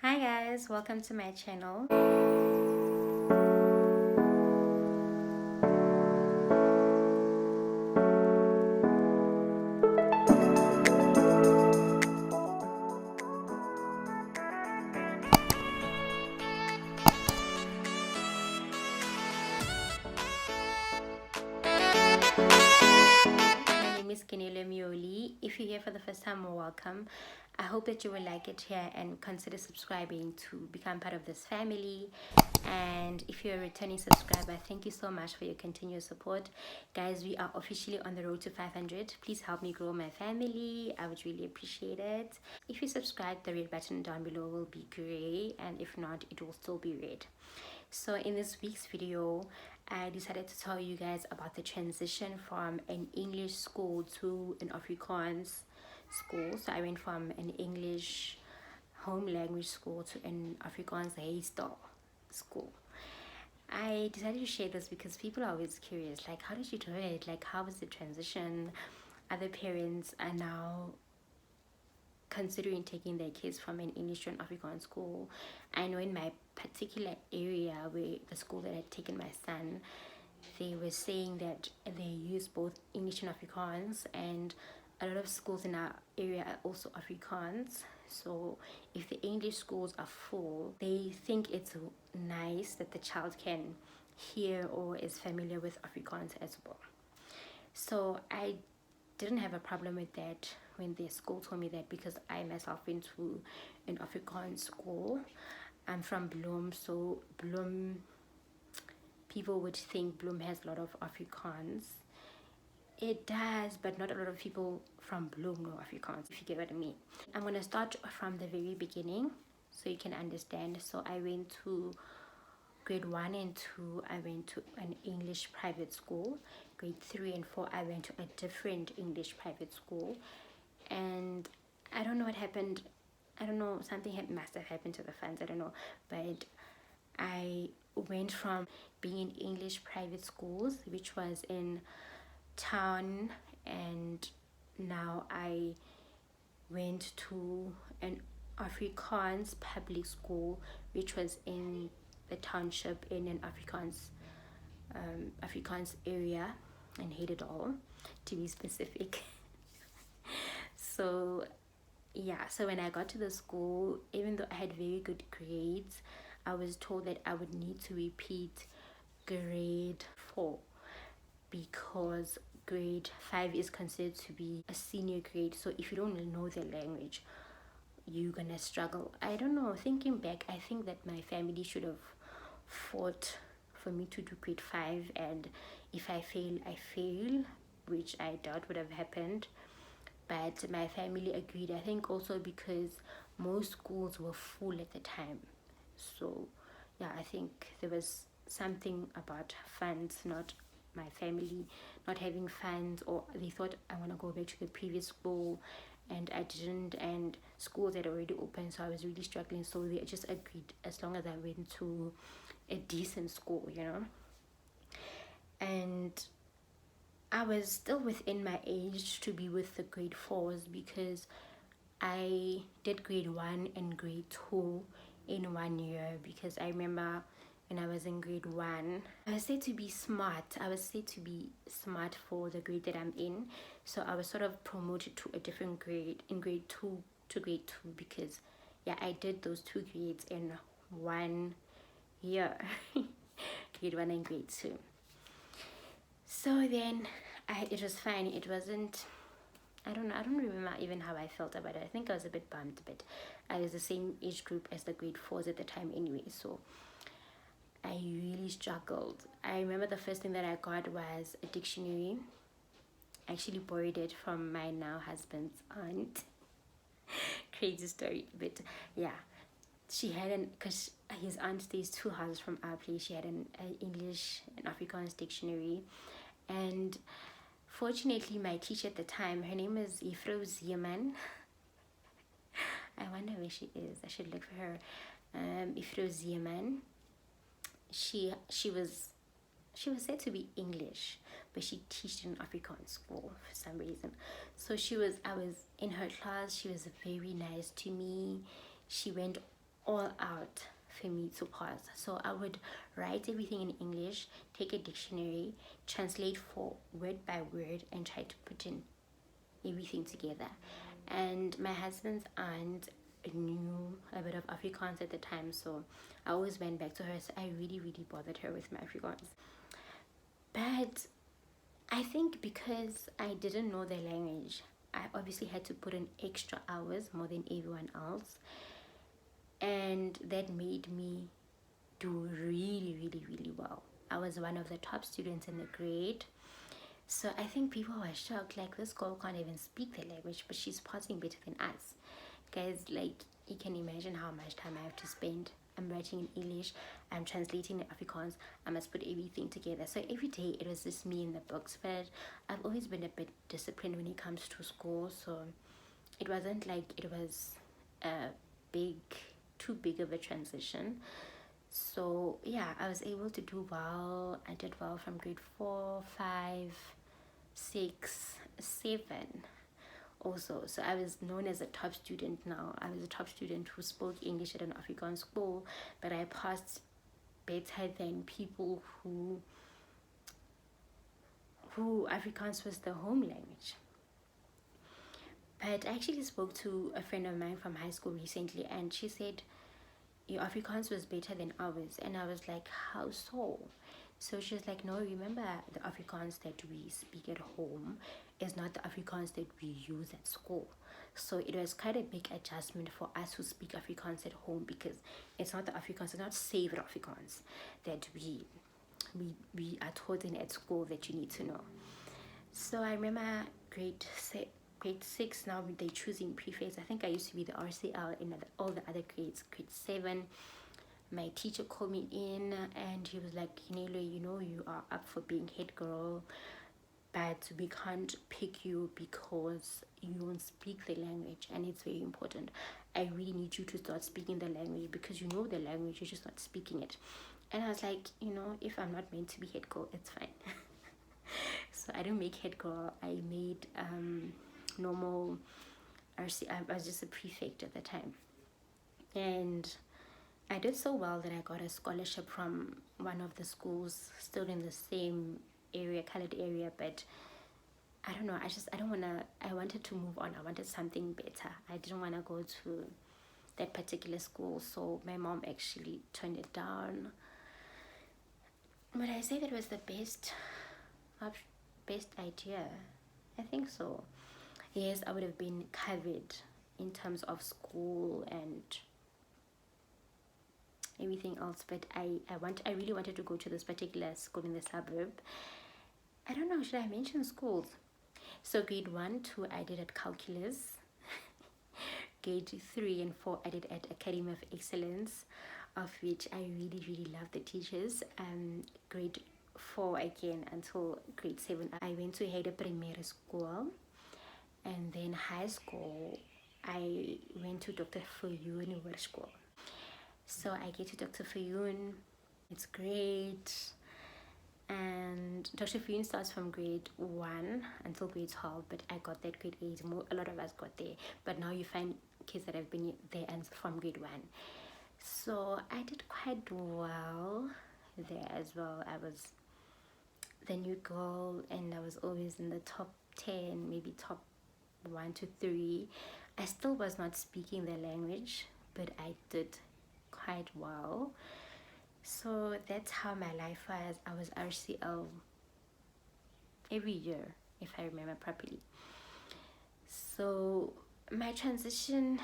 Hi guys, welcome to my channel. My name is Keneiloe Myoli. If you're here for the first time, welcome. I hope that you will like it here and consider subscribing to become part of this family. And if you're a returning subscriber, thank you so much for your continuous support. Guys, we are officially on the road to 500. Please help me grow my family. I would really appreciate it. If you subscribe, the red button down below will be gray, and if not, it will still be red. So in this week's video, I decided to tell you guys about the transition from an English school to an Afrikaans school. So I went from an English home language school to an Afrikaans style school. I decided to share this because people are always curious, like, how did you do it? Like, how was the transition? Other parents are now considering taking their kids from an English to an Afrikaans school. I know in my particular area, where the school that I'd taken my son, they were saying that they use both English and Afrikaans, and a lot of schools in our area are also Afrikaans. So if the English schools are full, they think it's nice that the child can hear or is familiar with Afrikaans as well. So I didn't have a problem with that when the school told me that, because I myself went to an Afrikaans school. I'm from Bloem, so Bloem, people would think Bloem has a lot of Afrikaans. It does, but not a lot of people from Bloem know Afrikaans, if you get what I mean. I'm going to start from the very beginning so you can understand. So I went to grade 1 and 2, I went to an English private school. Grade 3 and 4, I went to a different English private school. And I don't know what happened. I don't know, something must have happened to the funds, I don't know. But I went from being in English private schools, which was in town, and now I went to an Afrikaans public school, which was in the township, in an Afrikaans area in Hedendal, to be specific. So yeah, so when I got to the school, even though I had very good grades, I was told that I would need to repeat grade 4, because grade 5 is considered to be a senior grade. So if you don't know the language, you're gonna struggle. I don't know, thinking back, I think that my family should have fought for me to do grade 5, and if I fail, I fail, which I doubt would have happened. But my family agreed, I think also because most schools were full at the time. So yeah, I think there was something about funds, not my family not having funds, or they thought I want to go back to the previous school and I didn't, and schools had already opened, so I was really struggling. So they just agreed as long as I went to a decent school, and I was still within my age to be with the grade 4s, because I did grade 1 and grade 2 in 1 year. Because I remember when I was in grade 1, I was said to be smart. I was said to be smart for the grade that I'm in. So I was sort of promoted to a different grade in grade 2 to grade 2, because yeah, I did those 2 grades in 1 year. Grade 1 and grade 2. So then it was fine. It wasn't, I don't remember even how I felt about it. I think I was a bit bummed, but I was the same age group as the grade 4s at the time anyway, so I really struggled. I remember the first thing that I got was a dictionary. I actually borrowed it from my now husband's aunt. Crazy story, but yeah, she had because his aunt stays 2 houses from our place, she had an English and Afrikaans dictionary. And fortunately, my teacher at the time, her name is Ifro Zieman. I wonder where she is. I should look for her. Ifro Zieman. She was said to be English, but she taught in Afrikaans school for some reason. So I was in her class. She was very nice to me. She went all out for me to pass. So I would write everything in English, take a dictionary, translate for word by word, and try to put in everything together. And my husband's aunt knew a bit of Afrikaans at the time, so I always went back to her. So I really bothered her with my Afrikaans. But I think because I didn't know the language, I obviously had to put in extra hours more than everyone else, and that made me do really well. I was one of the top students in the grade. So I think people were shocked, like, this girl can't even speak the language, but she's passing better than us. Guys, like, you can imagine how much time I have to spend. I'm writing in English, I'm translating in Afrikaans, I must put everything together. So every day it was just me in the books. But I've always been a bit disciplined when it comes to school, so it wasn't like it was too big of a transition. So yeah, I was able to do well. I did well from grade 4, 5, 6, 7 also. So I was known as a top student now. I was a top student who spoke English at an Afrikaans school, but I passed better than people who Afrikaans was the home language. But I actually spoke to a friend of mine from high school recently, and she said, your Afrikaans was better than ours. And I was like, how so? So she was like, no, remember, the Afrikaans that we speak at home is not the Afrikaans that we use at school. So it was quite a big adjustment for us who speak Afrikaans at home, because it's not the Afrikaans, it's not saved Afrikaans that we are taught in at school that you need to know. So I remember grade 6, now they're choosing prefects. I think I used to be the RCL in all the other grades. Grade 7, my teacher called me in and he was like, Keneiloe, you know you are up for being head girl, but we can't pick you because you don't speak the language, and it's very important. I really need you to start speaking the language, because you know the language, you're just not speaking it. And I was like, if I'm not meant to be head girl, it's fine. So I didn't make head girl. I made normal RC. I was just a prefect at the time, and I did so well that I got a scholarship from one of the schools still in the same area, colored area. But I don't know, I wanted to move on. I wanted something better. I didn't want to go to that particular school, so my mom actually turned it down. But I say that was the best idea. I think so. Yes, I would have been covered in terms of school and everything else, but I really wanted to go to this particular school in the suburb. I don't know, should I mention schools? So grade 1, 2 I did at calculus. Grade 3 and 4 I did at Academy of Excellence, of which I really loved the teachers. Grade 4 again until grade 7 I went to Heide Primary School, and then high school I went to Dr. Viljoen School. So I get to Dr. Viljoen, it's great. And Dr. Viljoen starts from grade 1 until grade 12, but I got that grade 8. A lot of us got there, but now you find kids that have been there and from grade 1. So I did quite well there as well. I was the new girl, and I was always in the top 10, maybe top 1 to 3. I still was not speaking the language, but I did quite well. So that's how my life was. I was RCL every year, if I remember properly. So my transition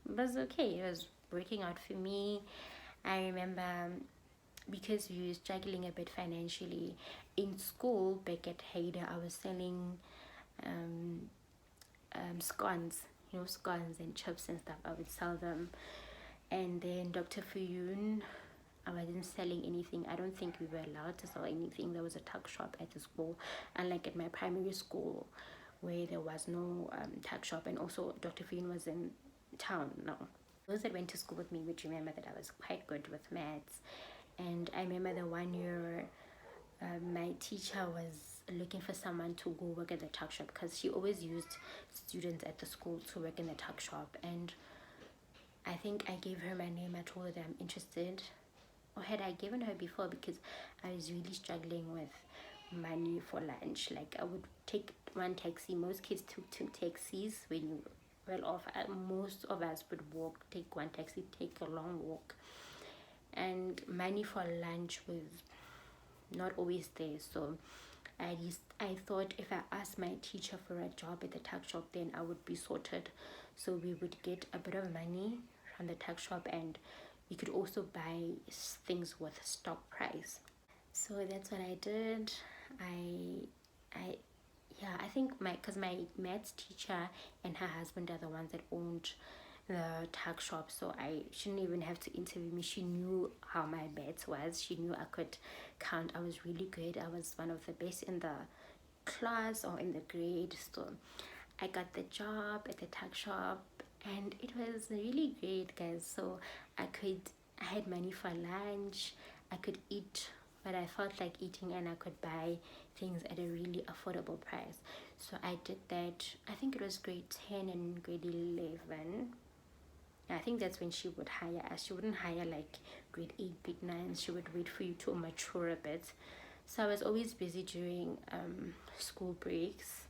was okay. It was working out for me. I remember, because we were struggling a bit financially in school back at Heide, I was selling scones, scones and chips and stuff. I would sell them. And then Dr. Viljoen, I wasn't selling anything. I don't think we were allowed to sell anything. There was a tuck shop at the school, unlike at my primary school where there was no tuck shop. And also Dr. Viljoen was in town now. Those that went to school with me would remember that I was quite good with maths. And I remember the 1 year my teacher was looking for someone to go work at the tuck shop, because she always used students at the school to work in the tuck shop. And I think I gave her my name. I told her that I'm interested. Or had I given her before? Because I was really struggling with money for lunch. Like, I would take one taxi. Most kids took two taxis when you well off. Most of us would walk, take one taxi, take a long walk. And money for lunch was not always there. So I thought if I asked my teacher for a job at the tuck shop, then I would be sorted. So we would get a bit of money from the tuck shop, and we could also buy things with stock price. So that's what I did. I yeah, I think because my maths teacher and her husband are the ones that owned the tuck shop, so I shouldn't even have to interview me. She knew how my maths was. She knew I could count. I was really good. I was one of the best in the class or in the grade. So I got the job at the tuck shop, and it was really great, guys. So I had money for lunch. I could eat what I felt like eating, and I could buy things at a really affordable price. So I did that. I think it was grade 10 and grade 11. I think that's when she would hire us. She wouldn't hire like grade 8, grade 9. She would wait for you to mature a bit. So I was always busy during school breaks,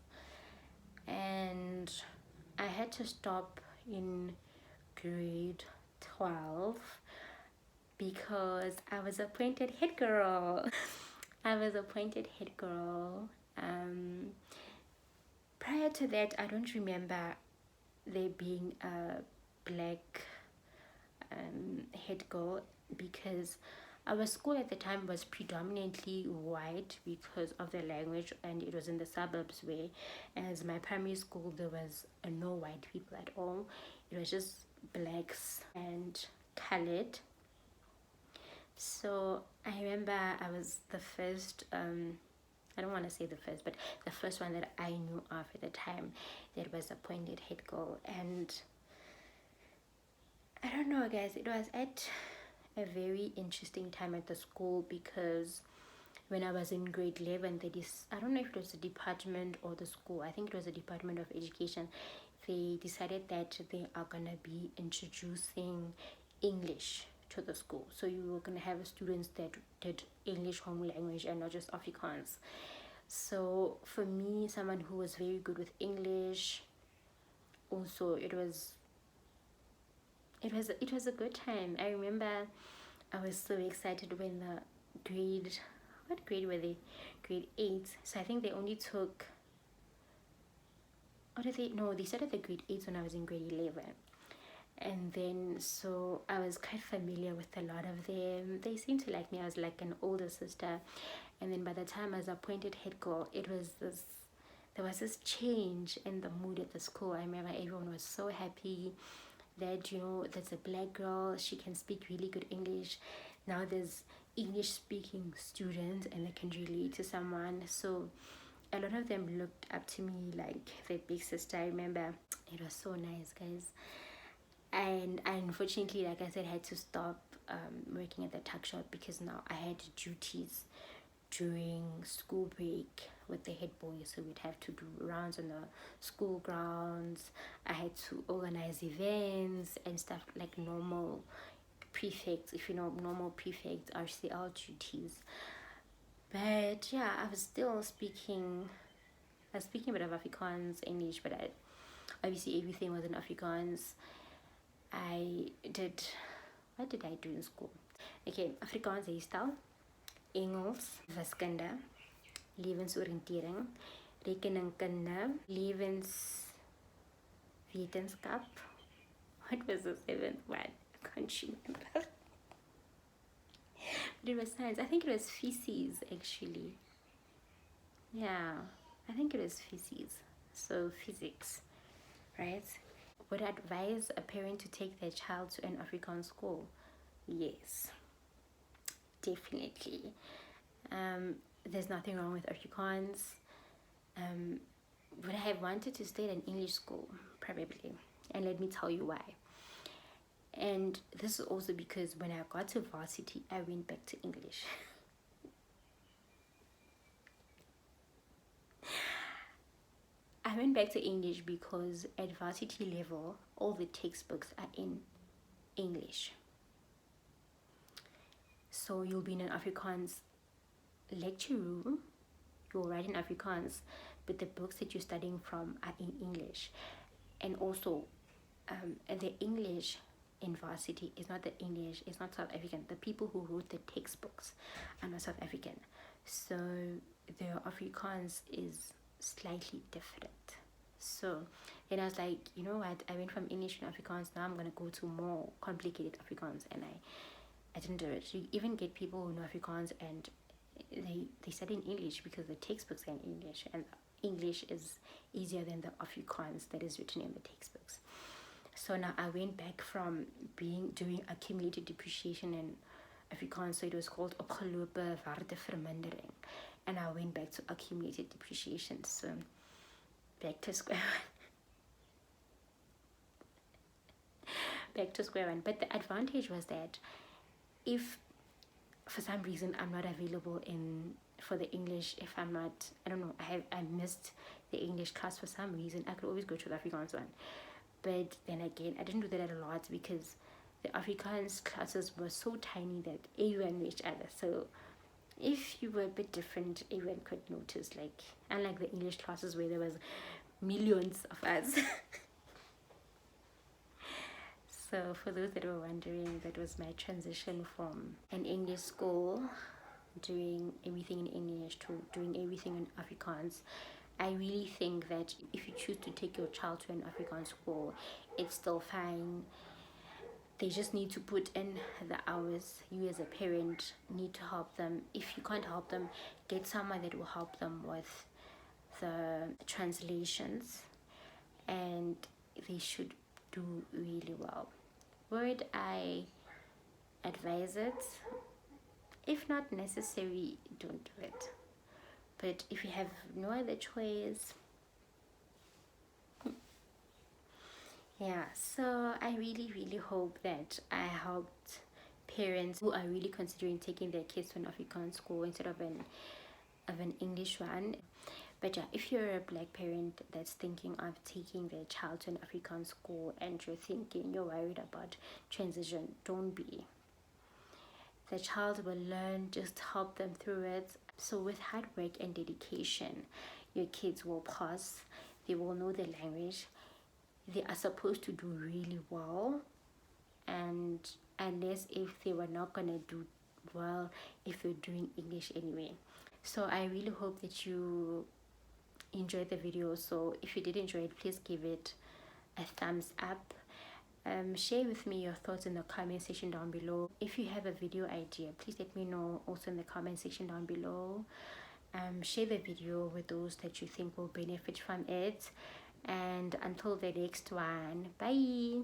and I had to stop in grade 12 because I was appointed head girl. I was appointed head girl. Prior to that, I don't remember there being a black head girl, because our school at the time was predominantly white because of the language, and it was in the suburbs, where as my primary school there was no white people at all. It was just blacks and colored. So I remember I was the first I don't want to say the first, but the first one that I knew of at the time that was appointed head girl. And I don't know, guys, it was at a very interesting time at the school, because when I was in grade 11, I don't know if it was the department or the school, I think it was the Department of Education, they decided that they are going to be introducing English to the school. So you were going to have students that did English home language and not just Afrikaans. So for me, someone who was very good with English, also it was a good time. I remember I was so excited when what grade were they? Grade 8. So I think they only took, they started the grade 8 when I was in grade 11. And then, so I was quite familiar with a lot of them. They seemed to like me. I was like an older sister. And then by the time I was appointed head girl, there was this change in the mood at the school. I remember everyone was so happy that, there's a black girl, she can speak really good English. Now there's English speaking students and they can relate to someone. So a lot of them looked up to me like their big sister. I remember it was so nice, guys. And I unfortunately, like I said, had to stop working at the tuck shop because now I had duties during school break with the head boys. So we'd have to do rounds on the school grounds. I had to organize events and stuff like normal prefects, if you know, normal prefects, RCL duties. But yeah, I was speaking a bit of Afrikaans, English, but obviously everything was in Afrikaans. What did I do in school? Okay, Afrikaans huistaal, Engels, wiskunde, lewensoriëntering, rekeningkunde, lewenswetenskap. What was the seventh one? I can't remember. But it was science. I think it was feces, actually. Yeah, I think it was feces. So physics, right? Would I advise a parent to take their child to an Afrikaans school? Yes, definitely. There's nothing wrong with Afrikaans. Would I have wanted to stay at an English school? Probably. And let me tell you why. And this is also because when I got to varsity, I went back to English. I went back to English because at varsity level, all the textbooks are in English. So you'll be in an Afrikaans lecture room, you'll write in Afrikaans, but the books that you're studying from are in English. And also, the English in varsity is not the English, it's not South African. The people who wrote the textbooks are not South African. So the Afrikaans is slightly different. So then I was like, you know what, I went from English to Afrikaans, now I'm going to go to more complicated Afrikaans, and I didn't do it. So you even get people who know Afrikaans and they study in English because the textbooks are in English, and English is easier than the Afrikaans that is written in the textbooks. So now I went back from doing accumulated depreciation in Afrikaans, so it was called opgelope waardevermindering, and I went back to accumulated depreciation. So back to square one. Back to square one. But the advantage was that if for some reason I'm not available for the English, if I'm not, I don't know, I missed the English class for some reason, I could always go to the Afrikaans one. But then again, I didn't do that a lot because the Afrikaans classes were so tiny that everyone knew each other. So if you were a bit different, everyone could notice, like, unlike the English classes where there was millions of us. So for those that were wondering, that was my transition from an English school doing everything in English to doing everything in Afrikaans. I really think that if you choose to take your child to an Afrikaans school, it's still fine. They just need to put in the hours. You as a parent need to help them. If you can't help them, get someone that will help them with the translations, and they should do really well. Would I advise it? If not necessary, don't do it. But if you have no other choice, yeah. So I really hope that I helped parents who are really considering taking their kids to an Afrikaans school instead of an English one. But yeah, if you're a black parent that's thinking of taking their child to an Afrikaans school and you're worried about transition, don't be. The child will learn, just help them through it. So with hard work and dedication, your kids will pass, they will know the language, they are supposed to do really well, and unless if they were not gonna do well if you're doing English anyway. So I really hope that you enjoyed the video. So if you did enjoy it, please give it a thumbs up. Share with me your thoughts in the comment section down below. If you have a video idea, please let me know also in the comment section down below. Share the video with those that you think will benefit from it, and until the next one, bye.